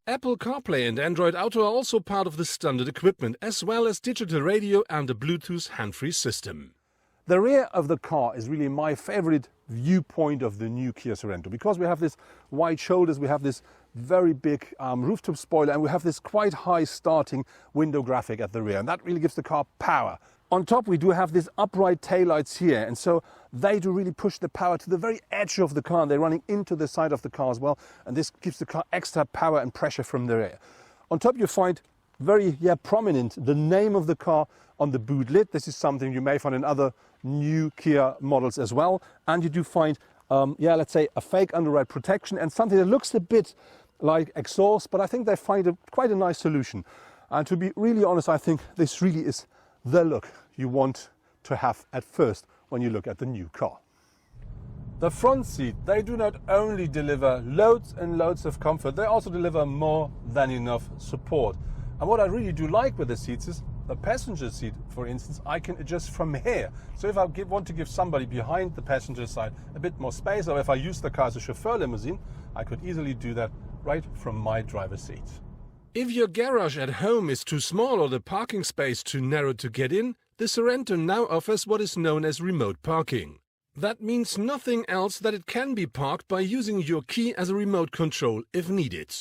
Speaker 3: Apple CarPlay and Android Auto are also part of the standard equipment, as well as digital radio and a Bluetooth hands-free system.
Speaker 2: The rear of the car is really my favorite viewpoint of the new Kia Sorento, because we have this wide shoulders, we have this very big rooftop spoiler, and we have this quite high starting window graphic at the rear, and that really gives the car power. On top we do have these upright taillights here, and so they do really push the power to the very edge of the car, and they're running into the side of the car as well, and this gives the car extra power and pressure from the rear. On top you find very prominent the name of the car on the boot lid. This is something you may find in other new Kia models as well, and you do find let's say a fake underride protection and something that looks a bit like exhaust, but I think they find quite a nice solution. And to be really honest, I think this really is the look you want to have at first when you look at the new car. The front seat, they do not only deliver loads and loads of comfort, they also deliver more than enough support. And what I really do like with the seats is the passenger seat, for instance, I can adjust from here. So if I want to give somebody behind the passenger side a bit more space, or if I use the car as a chauffeur limousine, I could easily do that right from my driver's seat.
Speaker 3: If your garage at home is too small or the parking space too narrow to get in, the Sorento now offers what is known as remote parking. That means nothing else that it can be parked by using your key as a remote control if needed.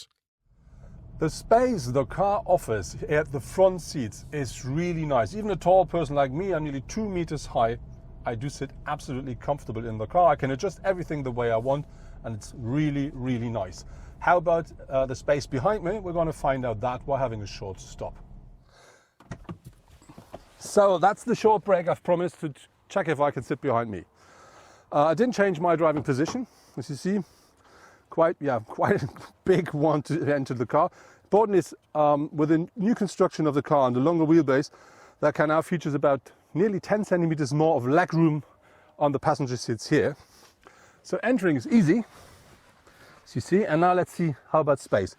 Speaker 2: The space the car offers at the front seats is really nice. Even a tall person like me, I'm nearly 2 meters high, I do sit absolutely comfortable in the car. I can adjust everything the way I want, and it's really, really nice. How about the space behind me? We're going to find out that while having a short stop. So that's the short break I've promised to check if I can sit behind me. I didn't change my driving position, as you see. Quite a big one to enter the car. Important is with the new construction of the car and the longer wheelbase, that car now features about nearly 10 centimeters more of legroom on the passenger seats here. So entering is easy. as you see. And now let's see how about space.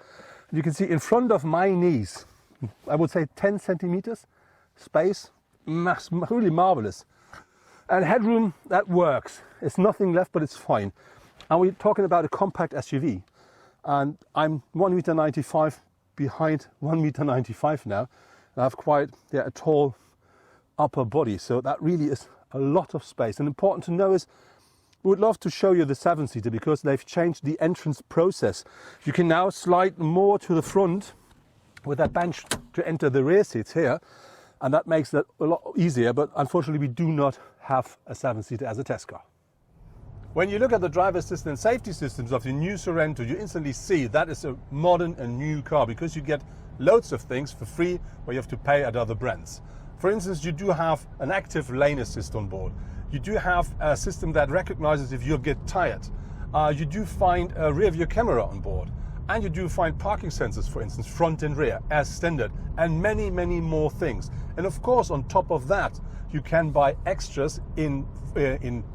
Speaker 2: You can see in front of my knees, I would say 10 centimeters space, really marvelous. And headroom, that works. It's nothing left, but it's fine. And we're talking about a compact SUV. And I'm 1.95 meters behind 1.95 meters now. I have quite a tall upper body, so that really is a lot of space. And important to know is, we would love to show you the 7-seater because they've changed the entrance process. You can now slide more to the front with that bench to enter the rear seats here, and that makes that a lot easier, but unfortunately we do not have a 7-seater as a test car. When you look at the driver assistance safety systems of the new Sorento, you instantly see that is a modern and new car because you get loads of things for free where you have to pay at other brands. For instance, you do have an active lane assist on board. You do have a system that recognizes if you get tired. You do find a rear view camera on board. And you do find parking sensors, for instance, front and rear, as standard. And many, many more things. And of course, on top of that, you can buy extras in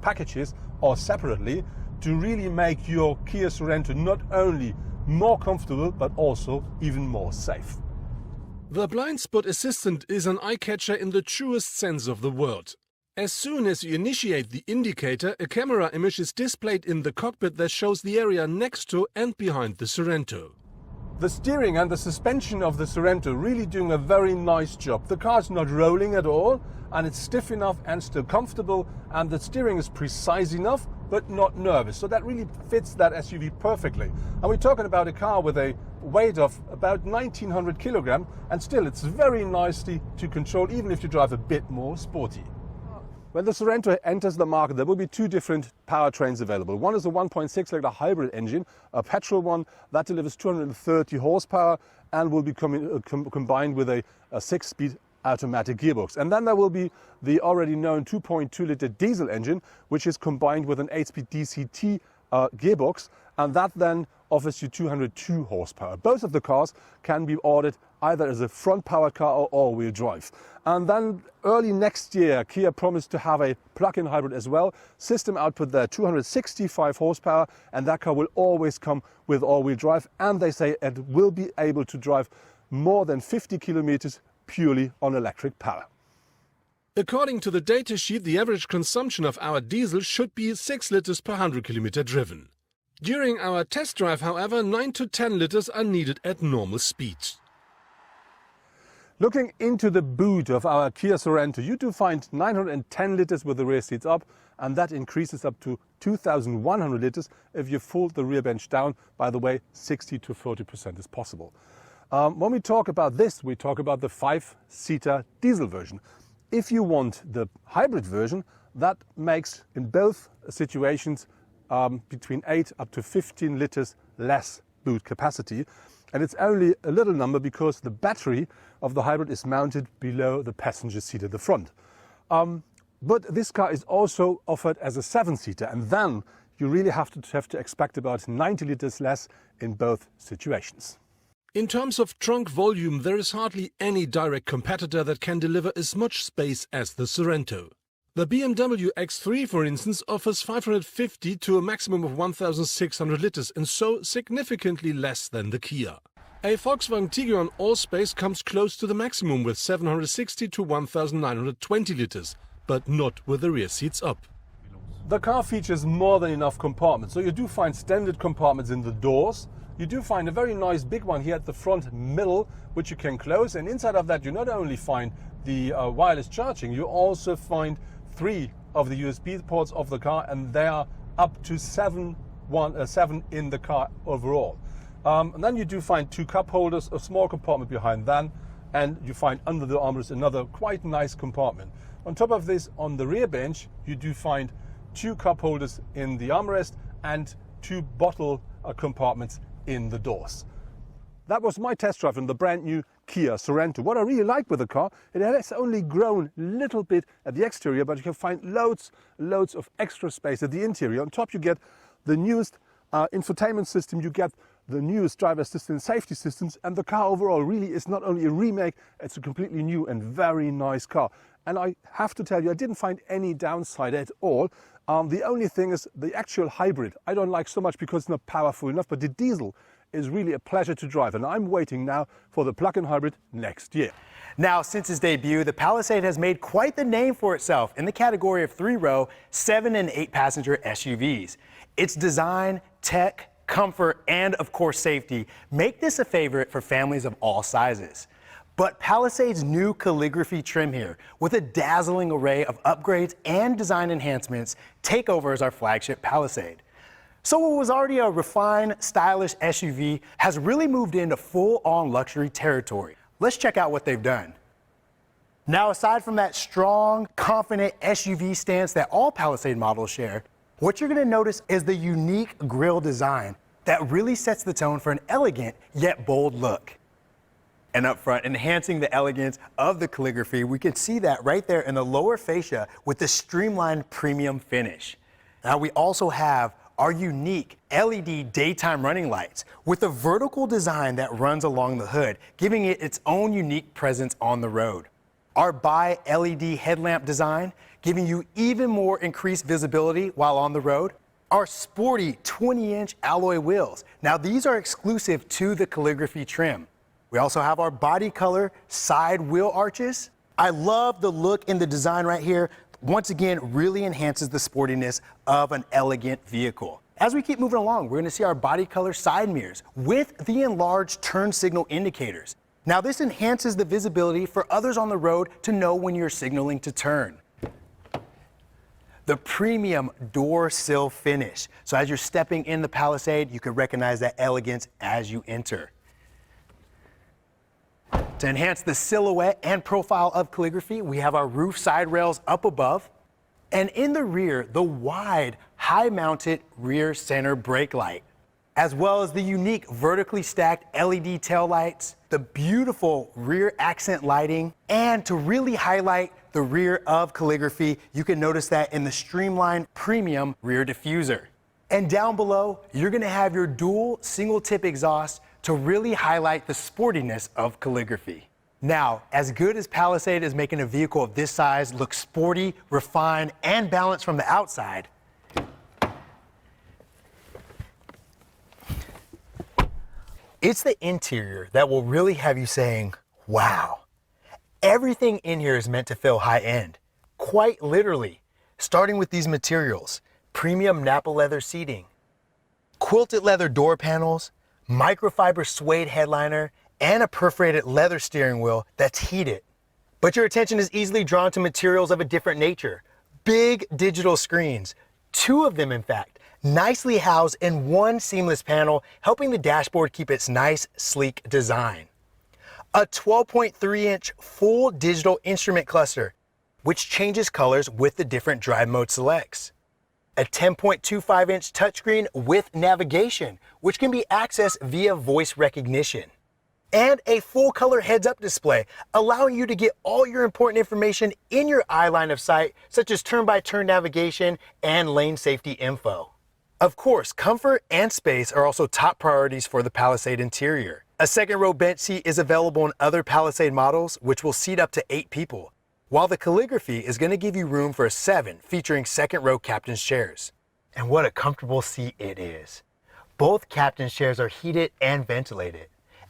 Speaker 2: packages or separately to really make your Kia Sorento not only more comfortable, but also even more safe.
Speaker 3: The blind spot assistant is an eye-catcher in the truest sense of the word. As soon as you initiate the indicator, a camera image is displayed in the cockpit that shows the area next to and behind the Sorento.
Speaker 2: The steering and the suspension of the Sorento really doing a very nice job. The car is not rolling at all, and it's stiff enough and still comfortable, and the steering is precise enough but not nervous. So that really fits that SUV perfectly. And we're talking about a car with a weight of about 1900 kilograms, and still it's very nicely to control even if you drive a bit more sporty. When the Sorento enters the market, there will be two different powertrains available. One is a 1.6 liter hybrid engine, a petrol one that delivers 230 horsepower and will be combined with a 6-speed automatic gearbox. And then there will be the already known 2.2 liter diesel engine, which is combined with an 8-speed DCT gearbox, and that then offers you 202 horsepower. Both of the cars can be ordered either as a front-powered car or all-wheel drive. And then early next year, Kia promised to have a plug-in hybrid as well. System output there, 265 horsepower, and that car will always come with all-wheel drive. And they say it will be able to drive more than 50 kilometers purely on electric power.
Speaker 3: According to the datasheet, the average consumption of our diesel should be 6 liters per 100 kilometer driven. During our test drive, however, 9 to 10 liters are needed at normal speed.
Speaker 2: Looking into the boot of our Kia Sorento, you do find 910 liters with the rear seats up, and that increases up to 2,100 liters if you fold the rear bench down. By the way, 60 to 40% is possible. When we talk about this, we talk about the 5-seater diesel version. If you want the hybrid version, that makes in both situations between 8 up to 15 liters less boot capacity. And it's only a little number because the battery of the hybrid is mounted below the passenger seat at the front. But this car is also offered as a 7-seater, and then you really have to expect about 90 liters less in both situations.
Speaker 3: In terms of trunk volume, there is hardly any direct competitor that can deliver as much space as the Sorento. The Bmw X3, for instance, offers 550 to a maximum of 1,600 liters, and so significantly less than the Kia. A Volkswagen Tiguan All-Space comes close to the maximum with 760 to 1,920 liters, but not with the rear seats up.
Speaker 2: The car features more than enough compartments, so you do find standard compartments in the doors. You do find a very nice big one here at the front middle, which you can close, and inside of that you not only find the wireless charging, you also find 3 of the USB ports of the car, and they are up to 7 in the car overall. And then you do find 2 cup holders, a small compartment behind them, and you find under the armrest another quite nice compartment. On top of this, on the rear bench, you do find 2 cup holders in the armrest and 2 bottle compartments in the doors. That was my test drive on the brand new Kia Sorento. What I really like with the car, it has only grown a little bit at the exterior, but you can find loads of extra space at the interior. On top you get the newest infotainment system, you get the newest driver assistance safety systems, and the car overall really is not only a remake, it's a completely new and very nice car. and I have to tell you, I didn't find any downside at all. The only thing is the actual hybrid. I don't like so much because it's not powerful enough, but the diesel is really a pleasure to drive, and I'm waiting now for the plug-in hybrid next year.
Speaker 4: Now, since its debut, the Palisade has made quite the name for itself in the category of 3-row, 7- and 8-passenger SUVs. Its design, tech, comfort, and of course safety make this a favorite for families of all sizes. But Palisade's new calligraphy trim here, with a dazzling array of upgrades and design enhancements, take over as our flagship Palisade. So what was already a refined, stylish SUV has really moved into full-on luxury territory. Let's check out what they've done. Now, aside from that strong, confident SUV stance that all Palisade models share, what you're going to notice is the unique grille design that really sets the tone for an elegant yet bold look. And up front, enhancing the elegance of the calligraphy, we can see that right there in the lower fascia with the streamlined premium finish. Now, we also have our unique LED daytime running lights with a vertical design that runs along the hood, giving it its own unique presence on the road. Our bi-LED headlamp design, giving you even more increased visibility while on the road. Our sporty 20-inch alloy wheels. Now, these are exclusive to the calligraphy trim. We also have our body color side wheel arches. I love the look in the design right here. Once again, really enhances the sportiness of an elegant vehicle. As we keep moving along, we're going to see our body color side mirrors with the enlarged turn signal indicators. Now, this enhances the visibility for others on the road to know when you're signaling to turn. The premium door sill finish. So as you're stepping in the Palisade, you can recognize that elegance as you enter. To enhance the silhouette and profile of calligraphy, we have our roof side rails up above. And in the rear, the wide, high-mounted rear center brake light, as well as the unique vertically stacked LED tail lights, the beautiful rear accent lighting, and to really highlight the rear of calligraphy, you can notice that in the streamlined premium rear diffuser. And down below, you're gonna have your dual single-tip exhaust to really highlight the sportiness of calligraphy. Now, as good as Palisade is making a vehicle of this size look sporty, refined, and balanced from the outside, it's the interior that will really have you saying, wow. Everything in here is meant to feel high-end, quite literally, starting with these materials: premium Napa leather seating, quilted leather door panels, microfiber suede headliner, and a perforated leather steering wheel that's heated. But your attention is easily drawn to materials of a different nature. Big digital screens, 2 of them in fact, nicely housed in one seamless panel, helping the dashboard keep its nice, sleek design. A 12.3-inch full digital instrument cluster, which changes colors with the different drive mode selects. A 10.25-inch touchscreen with navigation, which can be accessed via voice recognition. And a full-color heads-up display, allowing you to get all your important information in your eye line of sight, such as turn-by-turn navigation and lane safety info. Of course, comfort and space are also top priorities for the Palisade interior. A second-row bench seat is available in other Palisade models, which will seat up to 8 people, while the calligraphy is going to give you room for 7, featuring second-row captain's chairs. And what a comfortable seat it is. Both captain's chairs are heated and ventilated.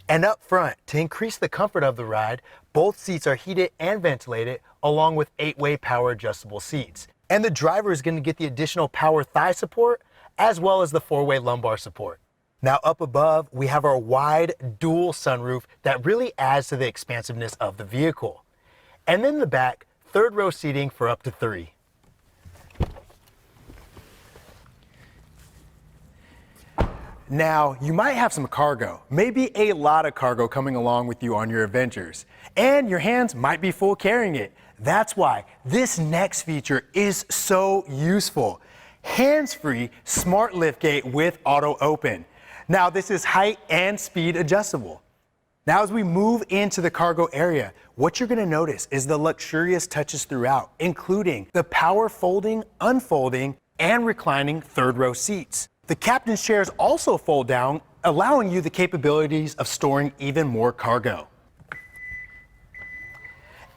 Speaker 4: And up front, to increase the comfort of the ride, both seats are heated and ventilated, along with 8-way power adjustable seats. And the driver is going to get the additional power thigh support, as well as the 4-way lumbar support. Now up above, we have our wide dual sunroof that really adds to the expansiveness of the vehicle. And then in the back, 3rd-row seating for up to 3. Now, you might have some cargo, maybe a lot of cargo coming along with you on your adventures, and your hands might be full carrying it. That's why this next feature is so useful. Hands-free smart liftgate with auto open. Now, this is height and speed adjustable. Now, as we move into the cargo area, what you're going to notice is the luxurious touches throughout, including the power folding, unfolding, and reclining 3rd-row seats. The captain's chairs also fold down, allowing you the capabilities of storing even more cargo.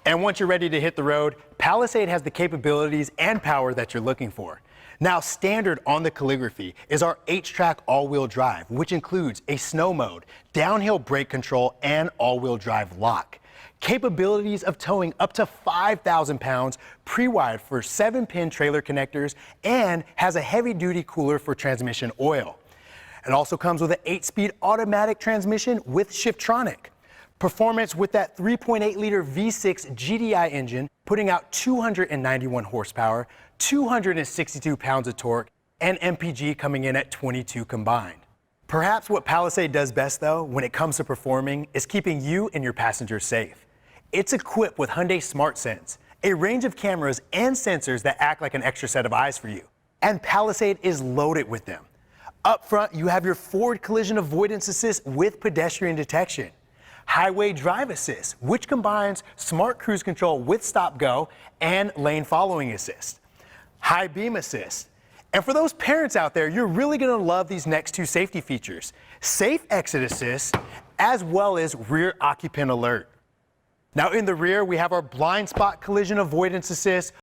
Speaker 4: And once you're ready to hit the road, Palisade has the capabilities and power that you're looking for. Now, standard on the calligraphy is our H-Track all-wheel drive, which includes a snow mode, downhill brake control, and all-wheel drive lock. Capabilities of towing up to 5,000 pounds, pre-wired for 7-pin trailer connectors, and has a heavy-duty cooler for transmission oil. It also comes with an 8-speed automatic transmission with Shiftronic. Performance with that 3.8-liter V6 GDI engine, putting out 291 horsepower, 262 pounds of torque, and MPG coming in at 22 combined. Perhaps what Palisade does best, though, when it comes to performing, is keeping you and your passengers safe. It's equipped with Hyundai SmartSense, a range of cameras and sensors that act like an extra set of eyes for you. And Palisade is loaded with them. Up front, you have your forward collision avoidance assist with pedestrian detection. Highway drive assist, which combines smart cruise control with stop-go and lane following assist. High beam assist. And for those parents out there, you're really going to love these next two safety features. Safe exit assist, as well as rear occupant alert. Now in the rear, we have our blind spot collision avoidance assist,